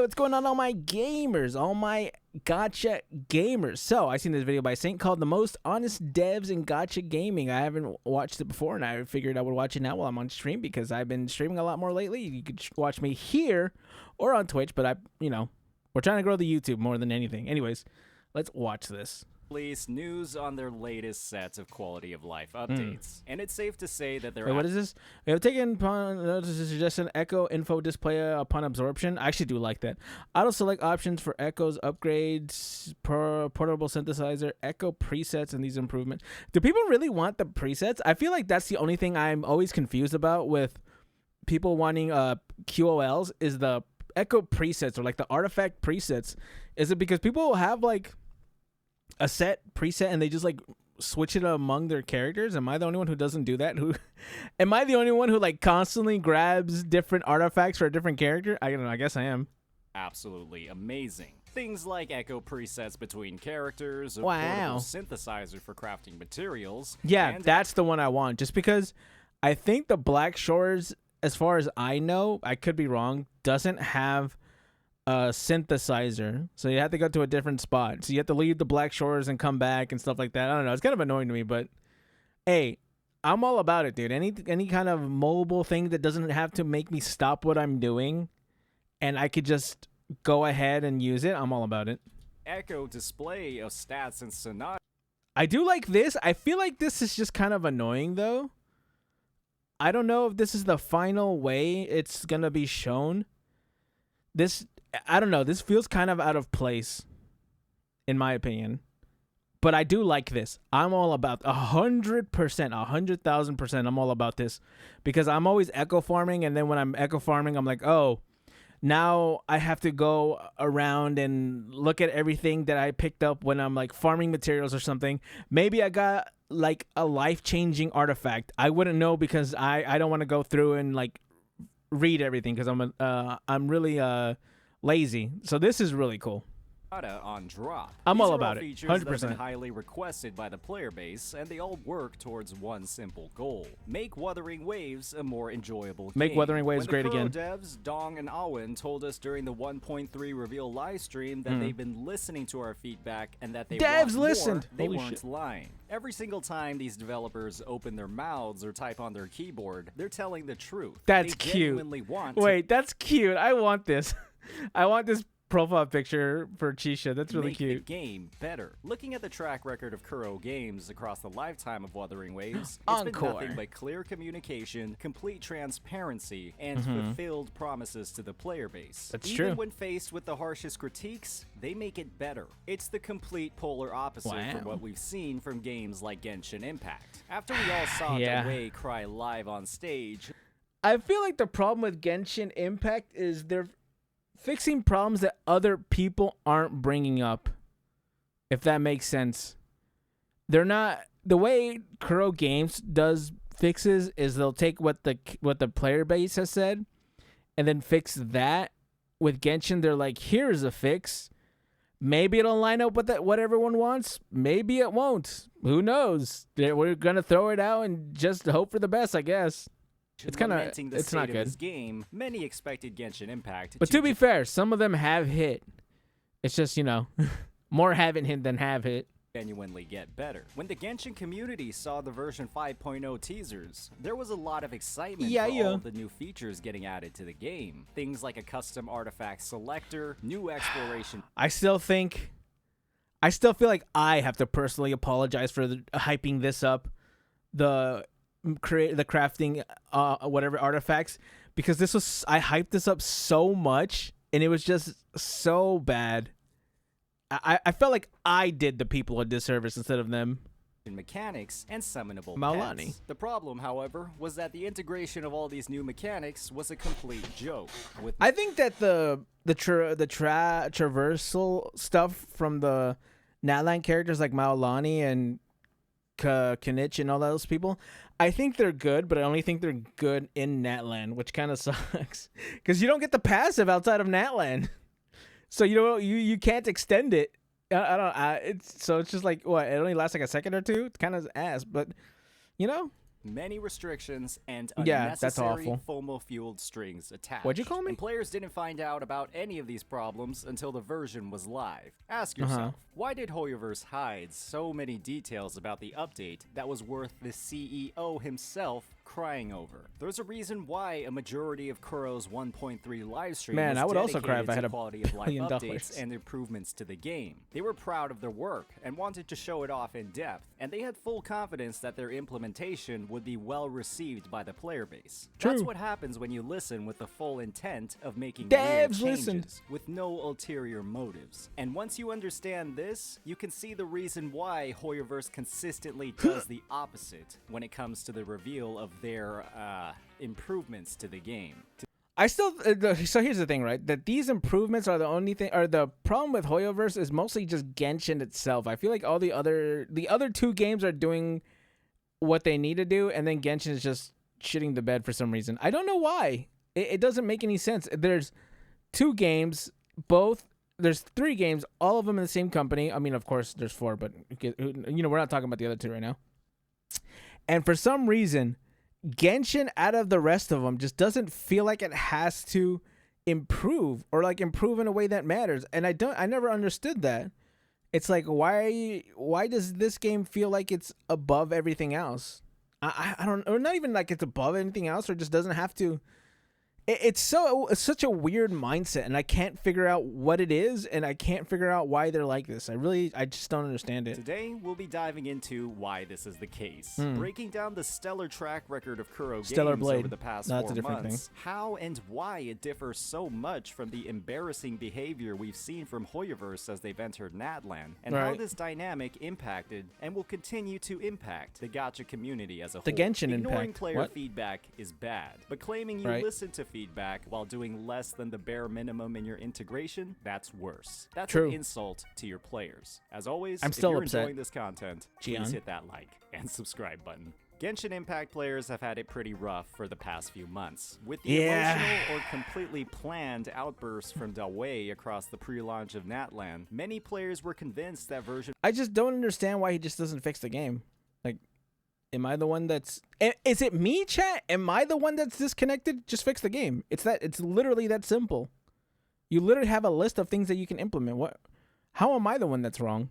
what's going on, all my gamers, all my gotcha gamers? So, I seen this video by Saint called The Most Honest Devs in Gotcha Gaming. I haven't watched it before, and I figured I would watch it now while I'm on stream because I've been streaming a lot more lately. You could watch me here or on Twitch, but we're trying to grow the YouTube more than anything. Anyways, let's watch this. Release news on their latest sets of quality of life updates, and it's safe to say that they're. Wait, what is this? We have taken upon notice to suggest an Echo info display upon absorption. I actually do like that. Auto select options for Echo's upgrades, portable synthesizer, Echo presets, and these improvements. Do people really want the presets? I feel like that's the only thing I'm always confused about with people wanting QOLs is the Echo presets or like the artifact presets. Is it because people have like a set preset and they just like switch it among their characters? Am I the only one who doesn't do that? Am I the only one who like constantly grabs different artifacts for a different character? I don't know. I guess I am. Absolutely amazing. Things like Echo presets between characters, or wow, portable synthesizer for crafting materials. Yeah, that's the one I want. Just because I think the Black Shores, as far as I know, I could be wrong, doesn't have a synthesizer, so you have to go to a different spot. So you have to leave the Black Shores and come back and stuff like that. I don't know. It's kind of annoying to me, but hey, I'm all about it, dude. Any kind of mobile thing that doesn't have to make me stop what I'm doing, and I could just go ahead and use it. I'm all about it. Echo display of stats and scenario. I do like this. I feel like this is just kind of annoying though. I don't know if this is the final way it's gonna be shown. I don't know. This feels kind of out of place, in my opinion. But I do like this. I'm all about 100%, 100,000%. I'm all about this because I'm always echo farming, and then when I'm echo farming, I'm like, oh, now I have to go around and look at everything that I picked up when I'm like farming materials or something. Maybe I got like a life-changing artifact. I wouldn't know because I don't want to go through and like read everything because I'm really lazy. So this is really cool. On drop. I'm These all are about it. Features 100%. that have been highly requested by the player base, and they all work towards one simple goal: make Wuthering Waves a more enjoyable game. Make Wuthering Waves great Kuro again. Devs, Dong and Awen told us during the 1.3 reveal live stream that they've been listening to our feedback and that they Devs want listened. more. They Holy weren't shit. lying. Every single time these developers open their mouths or type on their keyboard, they're telling the truth. That's they cute. genuinely want Wait, that's cute. I want this. I want this profile picture for Chisha. That's really make cute. the game better. Looking at the track record of Kuro games across the lifetime of Wuthering Waves, it's Encore. been nothing but clear communication, complete transparency, and fulfilled promises to the player base. That's Even true. when faced with the harshest critiques, they make it better. It's the complete polar opposite from what we've seen from games like Genshin Impact. After we all saw Wei cry live on stage, I feel like the problem with Genshin Impact is they're fixing problems that other people aren't bringing up, if that makes sense. They're not, the way Kuro Games does fixes is they'll take what the player base has said and then fix that. With Genshin, they're like, here's a fix. Maybe it'll line up with what everyone wants. Maybe it won't. Who knows? We're gonna throw it out and just hope for the best, I guess. It's kind of, it's not good. This game, many expected Genshin Impact. But to be fair, some of them have hit. It's just, more haven't hit than have hit. Genuinely get better. When the Genshin community saw the version 5.0 teasers, there was a lot of excitement for all the new features getting added to the game. Things like a custom artifact selector, new exploration. I still feel like I have to personally apologize for hyping this up. The crafting whatever artifacts, because I hyped this up so much and it was just so bad. I felt like I did the people a disservice instead of them. Mechanics and summonable Maolani. pets. The problem, however, was that the integration of all these new mechanics was a complete joke. I think that the traversal stuff from the Natlan characters like Maolani and Kanich and all those people, I think they're good, but I only think they're good in Natlan, which kind of sucks because you don't get the passive outside of Natlan, so you can't extend it. I don't. It's just like what, it only lasts like a second or two. It's kind of ass, but many restrictions and Yeah, that's unnecessary awful. FOMO-fueled strings attached. What'd you call me? And players didn't find out about any of these problems until the version was live. Ask yourself, why did Hoyoverse hide so many details about the update that was worth the CEO himself crying over? There's a reason why a majority of Kuro's 1.3 livestream was I would also cry if I had dedicated to $1 quality of life billion. updates and improvements to the game. They were proud of their work and wanted to show it off in depth, and they had full confidence that their implementation would be well received by the player base. True. That's what happens when you listen with the full intent of making Devs real listened. changes with no ulterior motives. And once you understand this, you can see the reason why Hoyoverse consistently does the opposite when it comes to the reveal of their improvements to the game. I still so here's the thing, right? That these improvements are the only thing, or the problem with Hoyoverse is mostly just Genshin itself. I feel like all the other two games are doing what they need to do, and then Genshin is just shitting the bed for some reason. I don't know why. It doesn't make any sense. There's 2 games, there's 3 games, all of them in the same company. I mean, of course, there's 4, but we're not talking about the other 2 right now. And for some reason, Genshin out of the rest of them just doesn't feel like it has to improve or like improve in a way that matters. And I never understood that. It's like, why does this game feel like it's above everything else? I don't, or not even like it's above anything else, or just doesn't have to. It's such a weird mindset, and I can't figure out what it is, and I can't figure out why they're like this. I just don't understand it. Today, we'll be diving into why this is the case, breaking down the stellar track record of Kuro Stellar games Blade. over the past No, 4 that's a different months, how and why it differs so much from the embarrassing behavior we've seen from Hoyoverse as they've entered Natlan, and how Right. this dynamic impacted and will continue to impact the gacha community as a The whole. Genshin Ignoring impact. player What? feedback is bad, but claiming you Right. listen to feedback while doing less than the bare minimum in your integration, that's worse. That's True. an insult to your players. As always, I'm if still you're upset. enjoying this content, please Gian. hit that like and subscribe button. Genshin Impact players have had it pretty rough for the past few months. With the emotional or completely planned outbursts from Dawei across the pre-launch of Natlan, many players were convinced that version I just don't understand why he just doesn't fix the game. Like, am I the one that's... Is it me, chat? Am I the one that's disconnected? Just fix the game. It's literally that simple. You literally have a list of things that you can implement. What? How am I the one that's wrong?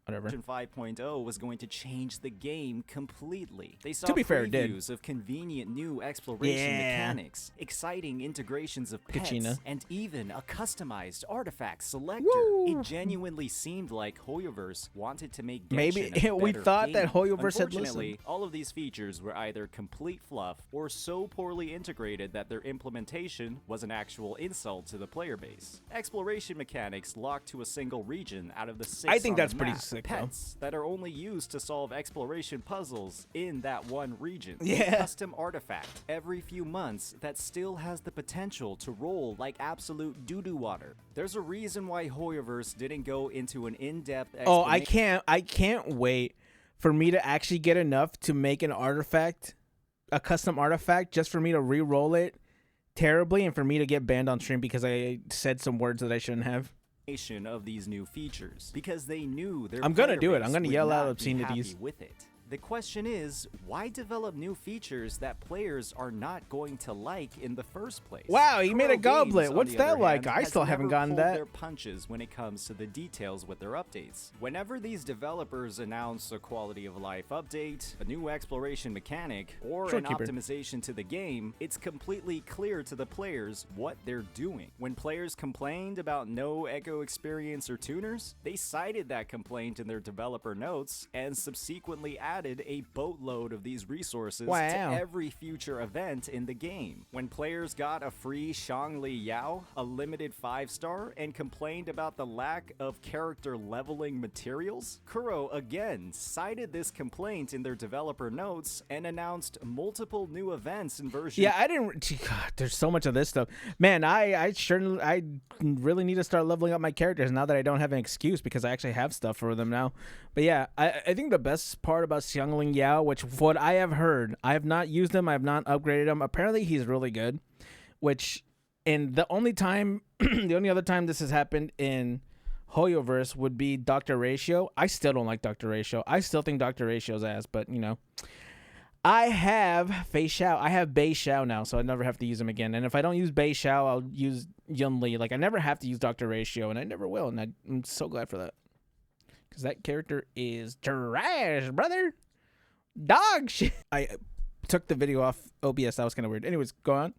Whatever. Version 5.0 was going to change the game completely. They saw To be fair, it did. previews of convenient new exploration mechanics, exciting integrations of pets, Kachina. and even a customized artifact selector. Woo! It genuinely seemed like Hoyoverse wanted to make Genshin Maybe a we better thought game. that Hoyoverse had Unfortunately, listened. all of these features were either complete fluff or so poorly integrated that their implementation was an actual insult to the player base. Exploration mechanics locked to a single region out of the 6 I think on the that's pretty map. sick, though. Pets that are only used to solve exploration puzzles in that one region. Yeah. A custom artifact every few months that still has the potential to roll like absolute doo-doo water. There's a reason why Hoyoverse didn't go into an in-depth explanation. Oh, I can't wait for me to actually get enough to make an artifact, a custom artifact, just for me to re-roll it terribly and for me to get banned on stream because I said some words that I shouldn't have. Of these new features because they knew their I'm gonna player do it. base I'm gonna would yell out not be happy obscenities. with it. The question is, why develop new features that players are not going to like in the first place? Wow, he made a Kuro goblet. Games, on What's the that other like? hand, I has still haven't never gotten pulled that. their punches when it comes to the details with their updates. Whenever these developers announce a quality of life update, a new exploration mechanic, or an Shortkeeper. optimization to the game, it's completely clear to the players what they're doing. When players complained about no echo experience or tuners, they cited that complaint in their developer notes and subsequently added a boatload of these resources Wow. to every future event in the game. When players got a free Shangli Yao, a limited 5-star, and complained about the lack of character leveling materials, Kuro again cited this complaint in their developer notes and announced multiple new events in version Yeah, I didn't. God, there's so much of this stuff, man. I really need to start leveling up my characters now that I don't have an excuse because I actually have stuff for them now. But yeah, I think the best part about Xiangling Yao, which what I have heard, I have not used him, I have not upgraded him. Apparently, he's really good. Which, and the only other time this has happened in Hoyoverse would be Dr. Ratio. I still don't like Dr. Ratio. I still think Dr. Ratio's ass, but you know. I have Fei Xiao. I have Bei Xiao now, so I never have to use him again. And if I don't use Bei Xiao, I'll use Yun Li. Like, I never have to use Dr. Ratio, and I never will. And I'm so glad for that. Because that character is trash, brother. Dog shit. I took the video off OBS. That was kind of weird. Anyways, go on.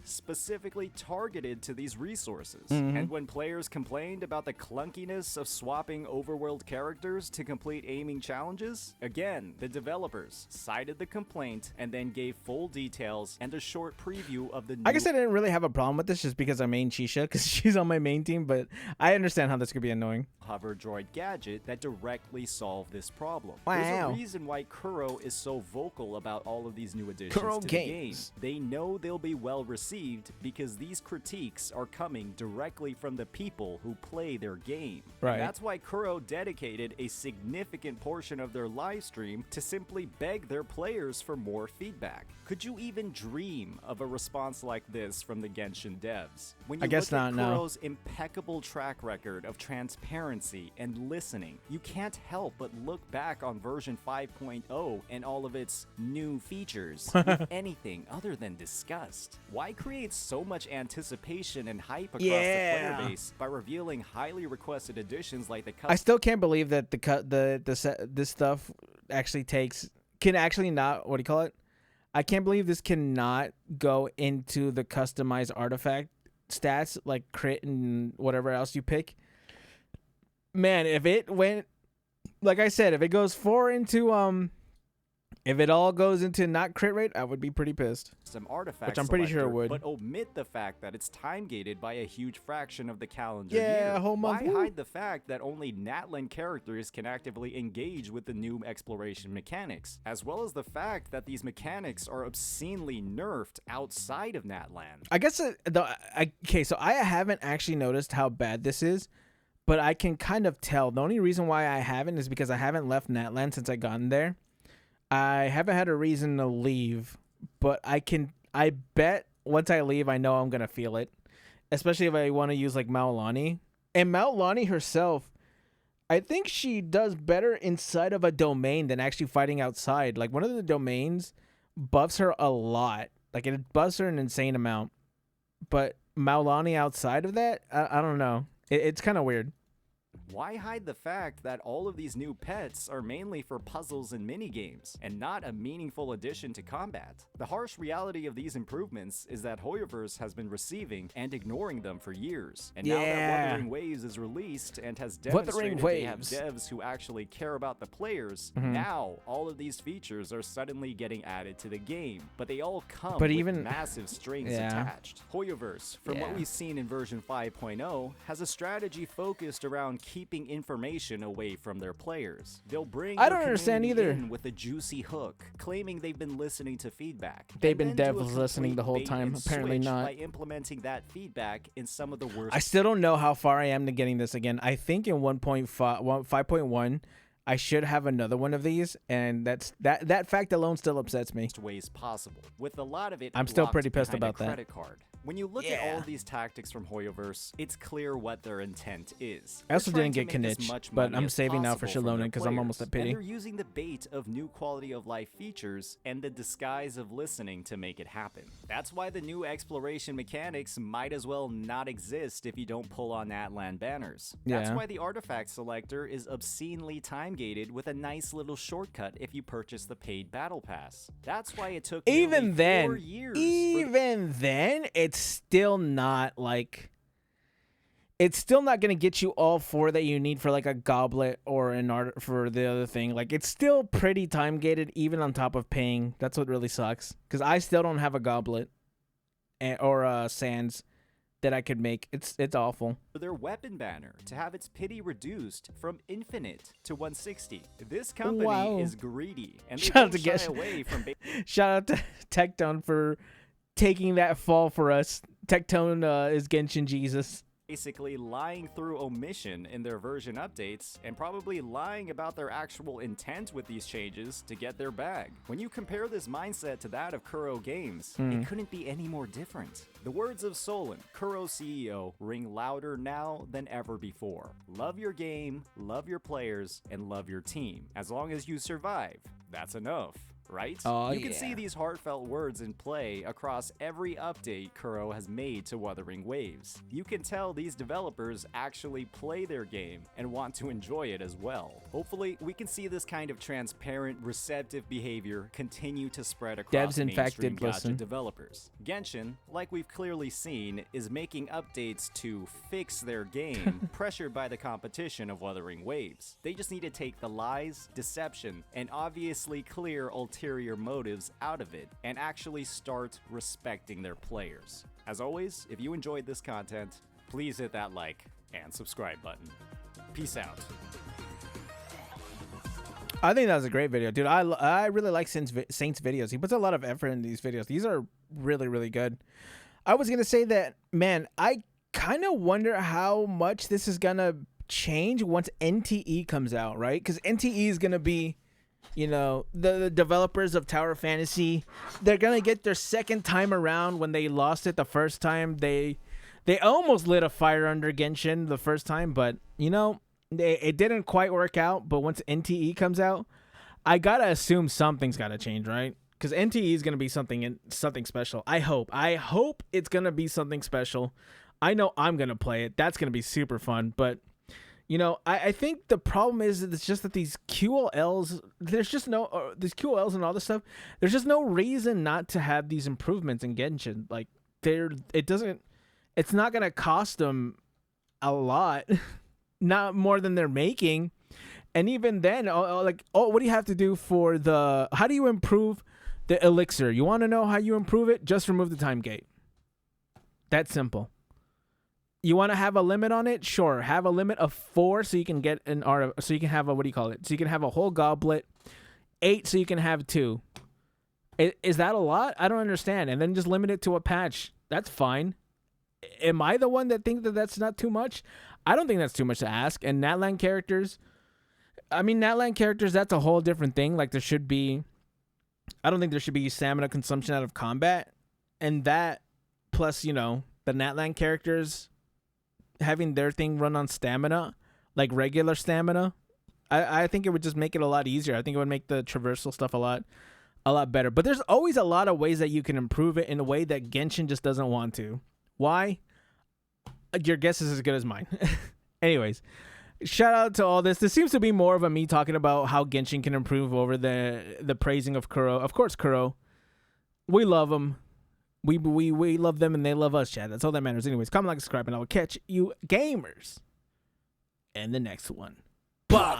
Specifically targeted to these resources. And when players complained about the clunkiness of swapping overworld characters to complete aiming challenges, again, the developers cited the complaint and then gave full details and a short preview of the new— I guess I didn't really have a problem with this just because I main Chisha, because she's on my main team, but I understand how this could be annoying. Hover droid gadget that directly solved this problem. Wow. There's a reason why Kuro is so vocal about all of these new additions Kuro to the game. They know they'll be well received because these critiques are coming directly from the people who play their game. Right. And that's why Kuro dedicated a significant portion of their live stream to simply beg their players for more feedback. Could you even dream of a response like this from the Genshin devs? When you I guess look at not, Kuro's impeccable track record of transparency and listening, you can't help but look back on version 5.0 and all of its new features with anything other than disgust. Why create so much anticipation and hype across the player base by revealing highly requested additions like the I still can't believe that this stuff actually can actually not, what do you call it? I can't believe this cannot go into the customized artifact stats like crit and whatever else you pick. Man, if it went, like I said, if it goes if it all goes into not crit rate, I would be pretty pissed. Some artifacts, which I'm pretty sure it would. But omit the fact that it's time gated by a huge fraction of the calendar year. Yeah, a whole month. Why hide the fact that only Natlan characters can actively engage with the new exploration mechanics, as well as the fact that these mechanics are obscenely nerfed outside of Natlan? I guess okay, so I haven't actually noticed how bad this is, but I can kind of tell. The only reason why I haven't is because I haven't left Natlan since I gotten there. I haven't had a reason to leave, but I bet once I leave, I know I'm going to feel it, especially if I want to use like Maolani. And Maolani herself, I think she does better inside of a domain than actually fighting outside. Like one of the domains buffs her a lot. Like it buffs her an insane amount, but Maolani outside of that, I don't know. It's kind of weird. Why hide the fact that all of these new pets are mainly for puzzles and minigames, and not a meaningful addition to combat? The harsh reality of these improvements is that Hoyoverse has been receiving and ignoring them for years. And now that Wuthering Waves is released and has demonstrated they have devs who actually care about the players, now all of these features are suddenly getting added to the game, but they all come with massive strings attached. Hoyoverse, from what we've seen in version 5.0, has a strategy focused around keeping information away from their players. They'll bring I don't understand either. in with a juicy hook, claiming they've been listening to feedback. They've been devils listening the whole time. Apparently not. By implementing that feedback in some of the worst. I still don't know how far I am to getting this again. I think in 5.1, I should have another one of these, and that fact alone still upsets me. Ways possible. With a lot of it, I'm still pretty pissed about that. Credit card. When you look at all of these tactics from Hoyoverse, it's clear what their intent is. I also didn't get Kinich, but I'm saving now for Shalona because I'm almost at pity. And they're using the bait of new quality of life features and the disguise of listening to make it happen. That's why the new exploration mechanics might as well not exist if you don't pull on Natlan banners. That's why the artifact selector is obscenely time-gated with a nice little shortcut if you purchase the paid battle pass. That's why it took 4 years. Even then, it's still not like, it's still not going to get you all 4 that you need for like a goblet or an art for the other thing. Like it's still pretty time gated even on top of paying. That's what really sucks, because I still don't have a goblet or sands that I could make. It's awful. For their weapon banner to have its pity reduced from infinite to 160. This company is greedy, and they don't shy away from shout out to Tectone for taking that fall for us. Tectone is Genshin Jesus. Basically lying through omission in their version updates, and probably lying about their actual intent with these changes to get their bag. When you compare this mindset to that of Kuro Games, it couldn't be any more different. The words of Solon, Kuro's CEO, ring louder now than ever before. Love your game, love your players, and love your team. As long as you survive, that's enough. right? Oh, you can see these heartfelt words in play across every update Kuro has made to Wuthering Waves. You can tell these developers actually play their game and want to enjoy it as well. Hopefully, we can see this kind of transparent, receptive behavior continue to spread across mainstream gacha developers. Genshin, like we've clearly seen, is making updates to fix their game, pressured by the competition of Wuthering Waves. They just need to take the lies, deception, and obviously clear ulterior motives out of it, and actually start respecting their players. As always, if you enjoyed this content, please hit that like and subscribe button. Peace out. I think that was a great video, dude. I really like Saint's videos. He puts a lot of effort in these videos. These are really, really good. I was going to say that, man, I kind of wonder how much this is going to change once NTE comes out, right? Because NTE is going to be, you know, the developers of Tower Fantasy. They're going to get their second time around. When they lost it the first time, they almost lit a fire under Genshin the first time, but, you know, it didn't quite work out. But once NTE comes out, I gotta assume something's gotta change, right? Because NTE is gonna be something special. I hope it's gonna be something special. I know I'm gonna play it. That's gonna be super fun. But you know, I think the problem is that it's just that these QLs, there's just no these QLs and all this stuff. There's just no reason not to have these improvements in Genshin. Like it's not gonna cost them a lot. Not more than they're making. And even then, what do you have to do for how do you improve the elixir? You want to know how you improve it? Just remove the time gate. That's simple. You want to have a limit on it? Sure. Have a limit of 4 so you can get so you can have so you can have a whole goblet. 8 so you can have 2. Is that a lot? I don't understand. And then just limit it to a patch. That's fine. Am I the one that thinks that that's not too much? I don't think that's too much to ask. And Natlan characters, that's a whole different thing. Like I don't think there should be stamina consumption out of combat. And that, plus, you know, the Natlan characters having their thing run on stamina, like regular stamina, I think it would just make it a lot easier. I think it would make the traversal stuff a lot better. But there's always a lot of ways that you can improve it in a way that Genshin just doesn't want to. Why? Your guess is as good as mine. Anyways, shout out to all this. This seems to be more of a me talking about how Genshin can improve over the praising of Kuro. Of course, Kuro. We love them. We love them and they love us, Chad. That's all that matters. Anyways, comment, like, subscribe, and I will catch you gamers in the next one. Bye.